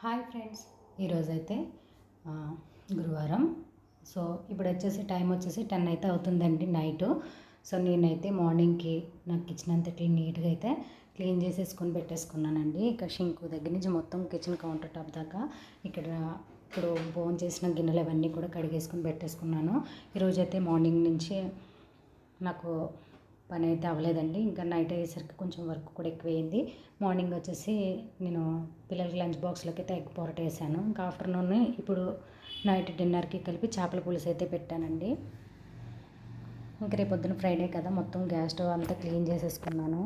Hi friends, ఈరోజైతే గురువారం. So ఇప్పుడు వచ్చేసి టైం వచ్చేసి 10 అయితే అవుతుందండి నైటు. సో నేనైతే మార్నింగ్కి నాకు కిచెన్ అంతా నీట్గా అయితే క్లీన్ చేసేసుకొని పెట్టేసుకున్నానండి. ఇక్కడ షింక్ దగ్గర నుంచి మొత్తం కిచెన్ కౌంటర్ టాప్ దాకా ఇక్కడ ఇప్పుడు బోన్ చేసిన గిన్నెలు అవన్నీ కూడా కడిగేసుకొని పెట్టేసుకున్నాను. ఈరోజైతే మార్నింగ్ నుంచి నాకు పని అయితే అవ్వలేదండి. ఇంకా నైట్ అయ్యేసరికి కొంచెం వర్క్ కూడా ఎక్కువైంది. మార్నింగ్ వచ్చేసి నేను పిల్లలకి లంచ్ బాక్స్లోకి అయితే ఎగ్ పొరట వేసాను. ఇంకా ఆఫ్టర్నూన్ ఇప్పుడు నైట్ డిన్నర్కి కలిపి చేపల పులుసు అయితే పెట్టానండి. ఇంకా రేపు పొద్దున ఫ్రైడే కదా, మొత్తం గ్యాస్ స్టవ్ అంతా క్లీన్ చేసేసుకున్నాను.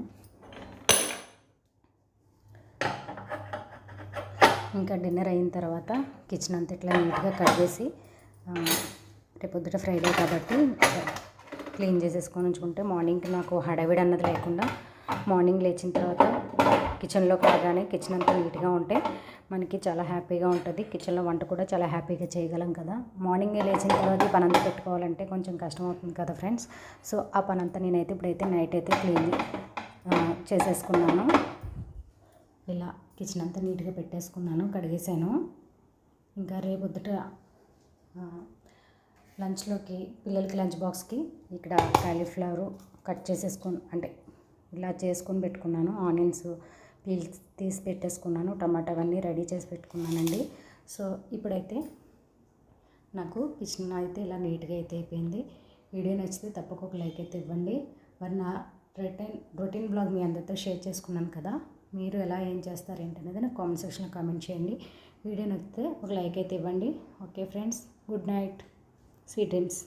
ఇంకా డిన్నర్ అయిన తర్వాత కిచెన్ అంతా ఇట్లా నీట్గా కడిగేసి రేపు పొద్దున ఫ్రైడే కాబట్టి క్లీన్ చేసేసుకొని ఉంచుకుంటే మార్నింగ్కి నాకు హడావిడి అన్నది లేకుండా మార్నింగ్ లేచిన తర్వాత కిచెన్లోకి రాగానే కిచెన్ అంతా నీట్గా ఉంటే మనకి చాలా హ్యాపీగా ఉంటుంది. కిచెన్లో వంట కూడా చాలా హ్యాపీగా చేయగలం కదా. మార్నింగే లేచిన తర్వాత పని అంతా పెట్టుకోవాలంటే కొంచెం కష్టం అవుతుంది కదా ఫ్రెండ్స్. సో ఆ పని అంతా నేనైతే ఇప్పుడైతే నైట్ అయితే క్లీన్ చేసేసుకున్నాను. ఇలా కిచెన్ అంతా నీట్గా పెట్టేసుకున్నాను, కడిగేసాను. ఇంకా రేపొద్దుట లంచ్లోకి పిల్లలకి లంచ్ బాక్స్కి ఇక్కడ కాలీఫ్లవర్ కట్ చేసేసుకొని అంటే ఇలా చేసుకొని పెట్టుకున్నాను. ఆనియన్స్ పీల్స్ తీసి పెట్టేసుకున్నాను. టమాటా అవన్నీ రెడీ చేసి పెట్టుకున్నానండి. సో ఇప్పుడైతే నాకు కిచెన్ అయితే ఇలా నీట్గా అయితే అయిపోయింది. వీడియో నచ్చితే తప్పక ఒక లైక్ అయితే ఇవ్వండి. మరి నా రొటీన్ బ్లాగ్ మీ అందరితో షేర్ చేసుకున్నాను కదా, మీరు ఎలా ఏం చేస్తారు ఏంటనేది నాకు కామెంట్ సెక్షన్లో కామెంట్ చేయండి. వీడియో నచ్చితే ఒక లైక్ అయితే ఇవ్వండి. Okay friends, good night, sweet dreams.